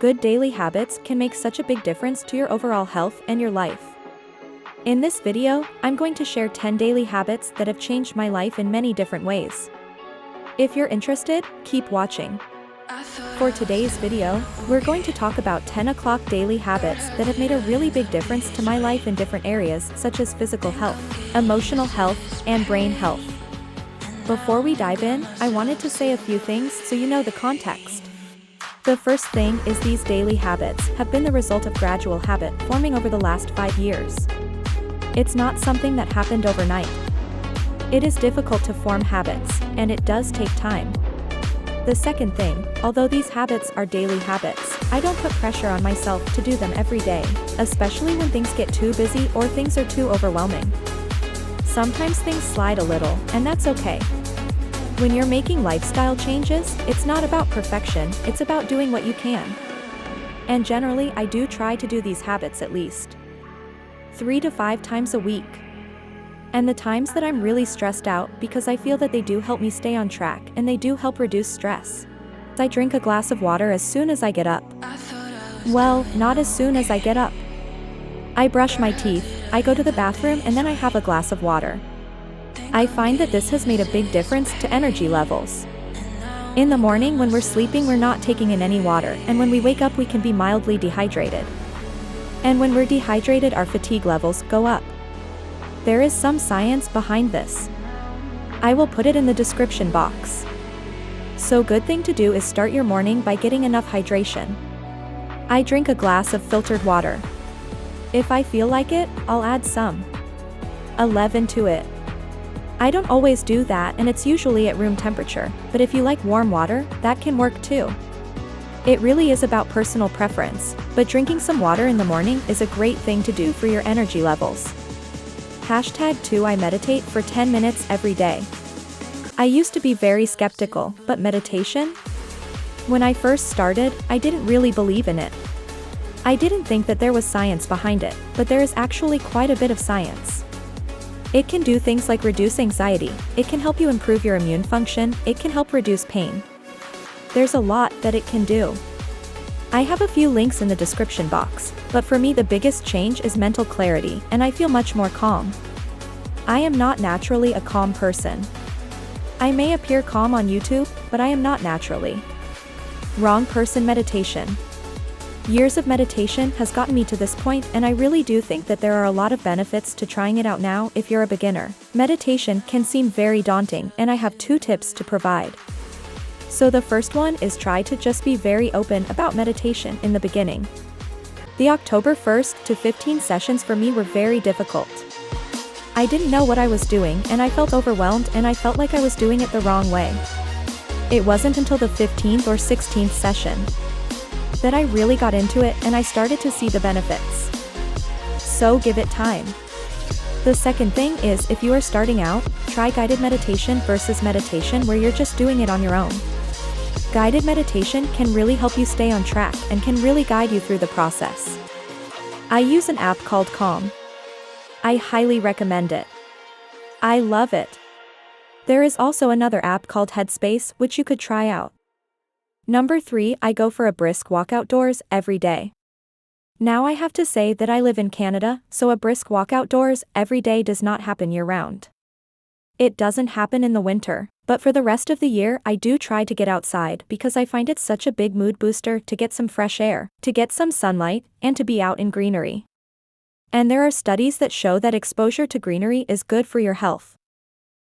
Good daily habits can make such a big difference to your overall health and your life. In this video, I'm going to share 10 daily habits that have changed my life in many different ways. If you're interested, keep watching. For today's video, we're going to talk about 10 o'clock daily habits that have made a really big difference to my life in different areas such as physical health, emotional health, and brain health. Before we dive in, I wanted to say a few things so you know the context. The first thing is these daily habits have been the result of gradual habit forming over the last 5 years. It's not something that happened overnight. It is difficult to form habits, and it does take time. The second thing, although these habits are daily habits, I don't put pressure on myself to do them every day, especially when things get too busy or things are too overwhelming. Sometimes things slide a little, and that's okay. When you're making lifestyle changes, it's not about perfection, it's about doing what you can. And generally, I do try to do these habits at least 3 to 5 times a week. And the times that I'm really stressed out because I feel that they do help me stay on track and they do help reduce stress. I drink a glass of water as soon as I get up. Well, not as soon as I get up. I brush my teeth, I go to the bathroom, and then I have a glass of water. I find that this has made a big difference to energy levels. In the morning when we're sleeping, we're not taking in any water, and when we wake up we can be mildly dehydrated. And when we're dehydrated, our fatigue levels go up. There is some science behind this. I will put it in the description box. So good thing to do is start your morning by getting enough hydration. I drink a glass of filtered water. If I feel like it, I'll add some 11 to it. I don't always do that, and it's usually at room temperature, but if you like warm water, that can work too. It really is about personal preference, but drinking some water in the morning is a great thing to do for your energy levels. #2 I meditate for 10 minutes every day. I used to be very skeptical, but meditation? When I first started, I didn't really believe in it. I didn't think that there was science behind it, but there is actually quite a bit of science. It can do things like reduce anxiety, it can help you improve your immune function, it can help reduce pain. There's a lot that it can do. I have a few links in the description box, but for me the biggest change is mental clarity, and I feel much more calm. I am not naturally a calm person. I may appear calm on YouTube, but I am not naturally. Wrong person meditation. Years of meditation has gotten me to this point, and I really do think that there are a lot of benefits to trying it out now if you're a beginner. Meditation can seem very daunting, and I have 2 tips to provide. So the first one is try to just be very open about meditation in the beginning. The October 1st to 15 sessions for me were very difficult. I didn't know what I was doing, and I felt overwhelmed, and I felt like I was doing it the wrong way. It wasn't until the 15th or 16th session that I really got into it, and I started to see the benefits. So give it time. The second thing is, if you are starting out, try guided meditation versus meditation where you're just doing it on your own. Guided meditation can really help you stay on track and can really guide you through the process. I use an app called Calm. I highly recommend it. I love it. There is also another app called Headspace which you could try out. Number 3, I go for a brisk walk outdoors every day. Now I have to say that I live in Canada, so a brisk walk outdoors every day does not happen year-round. It doesn't happen in the winter, but for the rest of the year I do try to get outside because I find it such a big mood booster to get some fresh air, to get some sunlight, and to be out in greenery. And there are studies that show that exposure to greenery is good for your health.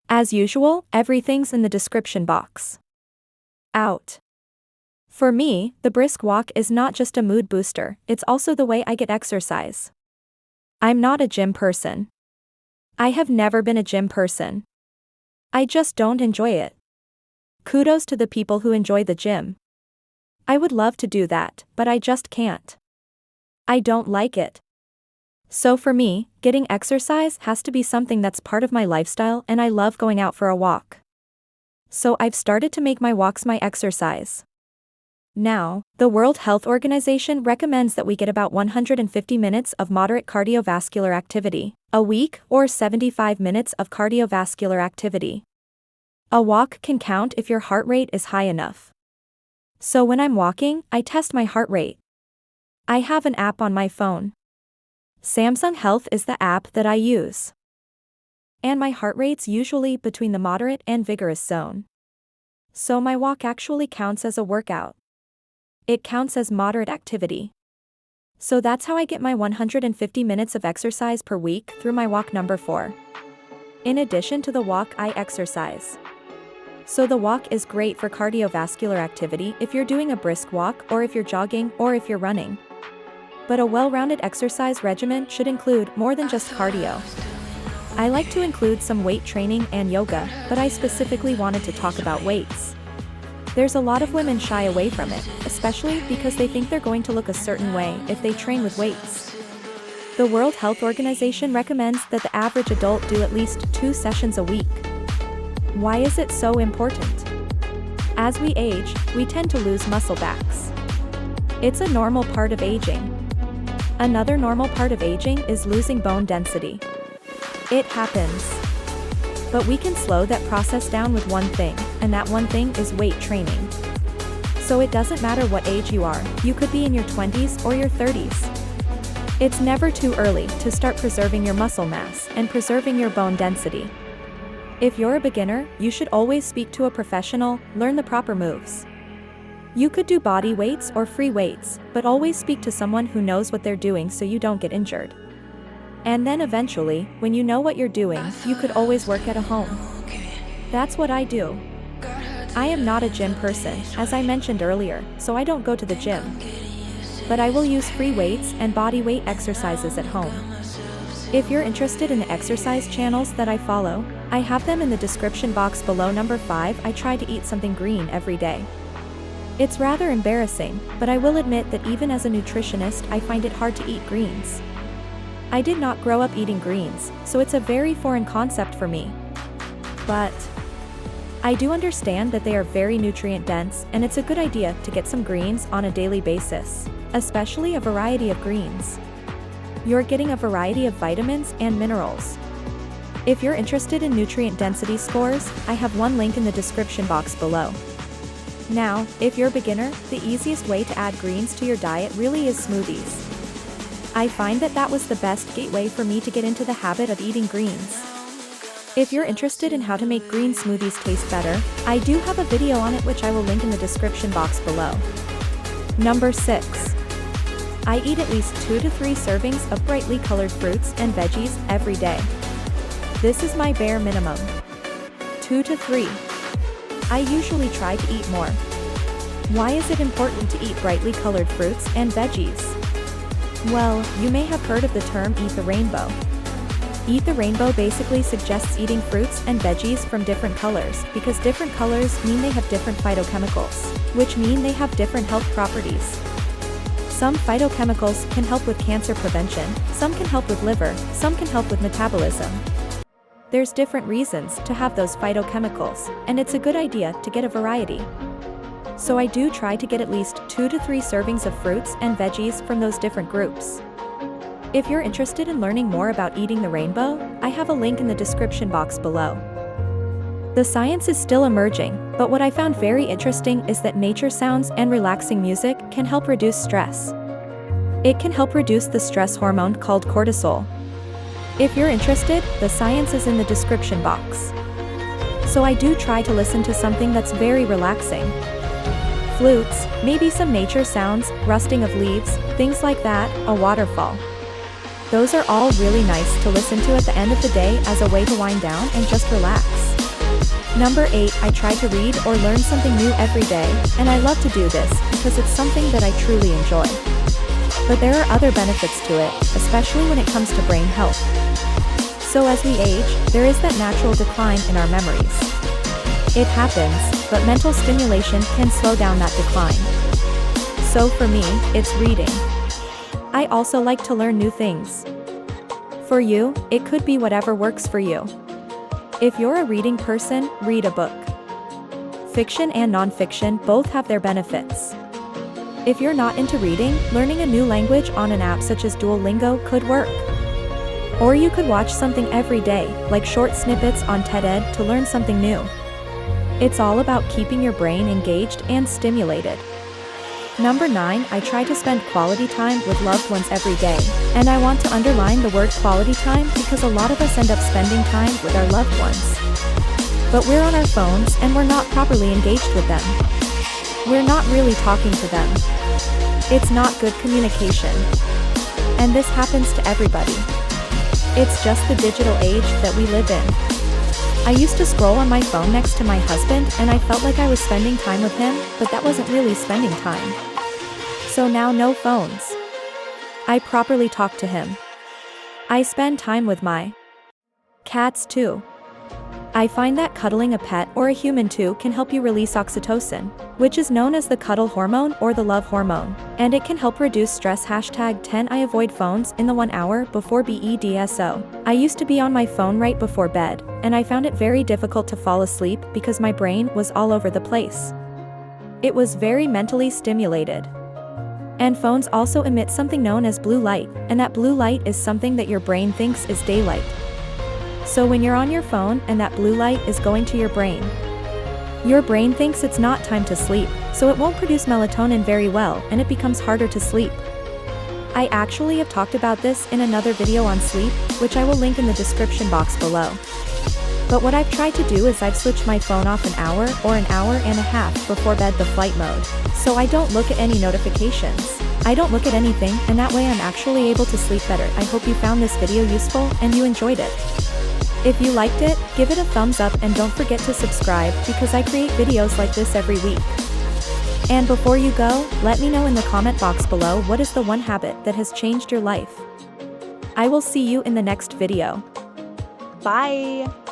As usual, everything's in the description box. Out. For me, the brisk walk is not just a mood booster, it's also the way I get exercise. I'm not a gym person. I have never been a gym person. I just don't enjoy it. Kudos to the people who enjoy the gym. I would love to do that, but I just can't. I don't like it. So for me, getting exercise has to be something that's part of my lifestyle, and I love going out for a walk. So I've started to make my walks my exercise. Now, the World Health Organization recommends that we get about 150 minutes of moderate cardiovascular activity a week, or 75 minutes of cardiovascular activity. A walk can count if your heart rate is high enough. So when I'm walking, I test my heart rate. I have an app on my phone. Samsung Health is the app that I use. And my heart rate's usually between the moderate and vigorous zone. So my walk actually counts as a workout. It counts as moderate activity. So that's how I get my 150 minutes of exercise per week through my walk number 4. In addition to the walk, I exercise. So the walk is great for cardiovascular activity if you're doing a brisk walk or if you're jogging or if you're running. But a well-rounded exercise regimen should include more than just cardio. I like to include some weight training and yoga, but I specifically wanted to talk about weights. There's a lot of women shy away from it, especially because they think they're going to look a certain way if they train with weights. The World Health Organization recommends that the average adult do at least 2 sessions a week. Why is it so important? As we age, we tend to lose muscle backs. It's a normal part of aging. Another normal part of aging is losing bone density. It happens. But we can slow that process down with one thing, and that one thing is weight training. So it doesn't matter what age you are, you could be in your 20s or your 30s. It's never too early to start preserving your muscle mass and preserving your bone density. If you're a beginner, you should always speak to a professional, learn the proper moves. You could do body weights or free weights, but always speak to someone who knows what they're doing so you don't get injured. And then eventually, when you know what you're doing, you could always work at home. That's what I do. I am not a gym person, as I mentioned earlier, so I don't go to the gym. But I will use free weights and body weight exercises at home. If you're interested in the exercise channels that I follow, I have them in the description box below. Number 5, I try to eat something green every day. It's rather embarrassing, but I will admit that even as a nutritionist, I find it hard to eat greens. I did not grow up eating greens, so it's a very foreign concept for me. But I do understand that they are very nutrient dense, and it's a good idea to get some greens on a daily basis, especially a variety of greens. You're getting a variety of vitamins and minerals. If you're interested in nutrient density scores, I have one link in the description box below. Now, if you're a beginner, the easiest way to add greens to your diet really is smoothies. I find that was the best gateway for me to get into the habit of eating greens. If you're interested in how to make green smoothies taste better, I do have a video on it which I will link in the description box below. Number 6. I eat at least 2 to 3 servings of brightly colored fruits and veggies every day. This is my bare minimum. 2 to 3. I usually try to eat more. Why is it important to eat brightly colored fruits and veggies? Well, you may have heard of the term eat the rainbow. Eat the rainbow basically suggests eating fruits and veggies from different colors, because different colors mean they have different phytochemicals, which mean they have different health properties. Some phytochemicals can help with cancer prevention, some can help with liver, some can help with metabolism. There's different reasons to have those phytochemicals, and it's a good idea to get a variety. So I do try to get at least 2 to 3 servings of fruits and veggies from those different groups. If you're interested in learning more about eating the rainbow, I have a link in the description box below. The science is still emerging, but what I found very interesting is that nature sounds and relaxing music can help reduce stress. It can help reduce the stress hormone called cortisol. If you're interested, the science is in the description box. So I do try to listen to something that's very relaxing. Flutes, maybe some nature sounds, rusting of leaves, things like that, a waterfall. Those are all really nice to listen to at the end of the day as a way to wind down and just relax. Number 8, I try to read or learn something new every day, and I love to do this because it's something that I truly enjoy. But there are other benefits to it, especially when it comes to brain health. So as we age, there is that natural decline in our memories. It happens, but mental stimulation can slow down that decline. So for me, it's reading. I also like to learn new things. For you, it could be whatever works for you. If you're a reading person, read a book. Fiction and non-fiction both have their benefits. If you're not into reading, learning a new language on an app such as Duolingo could work. Or you could watch something every day, like short snippets on TED to learn something new. It's all about keeping your brain engaged and stimulated. Number 9, I try to spend quality time with loved ones every day. And I want to underline the word quality time because a lot of us end up spending time with our loved ones. But we're on our phones and we're not properly engaged with them. We're not really talking to them. It's not good communication. And this happens to everybody. It's just the digital age that we live in. I used to scroll on my phone next to my husband and I felt like I was spending time with him, but that wasn't really spending time. So now no phones. I properly talk to him. I spend time with my cats too. I find that cuddling a pet or a human too can help you release oxytocin, which is known as the cuddle hormone or the love hormone, and it can help reduce stress. #10 I avoid phones in the 1 hour before bed. So I used to be on my phone right before bed, and I found it very difficult to fall asleep because my brain was all over the place. It was very mentally stimulated. And phones also emit something known as blue light, and that blue light is something that your brain thinks is daylight. So when you're on your phone and that blue light is going to your brain thinks it's not time to sleep, so it won't produce melatonin very well and it becomes harder to sleep. I actually have talked about this in another video on sleep, which I will link in the description box below. But what I've tried to do is I've switched my phone off an hour or an hour and a half before bed, the flight mode, so I don't look at any notifications. I don't look at anything, and that way I'm actually able to sleep better. I hope you found this video useful and you enjoyed it. If you liked it, give it a thumbs up and don't forget to subscribe because I create videos like this every week. And before you go, let me know in the comment box below what is the one habit that has changed your life. I will see you in the next video. Bye!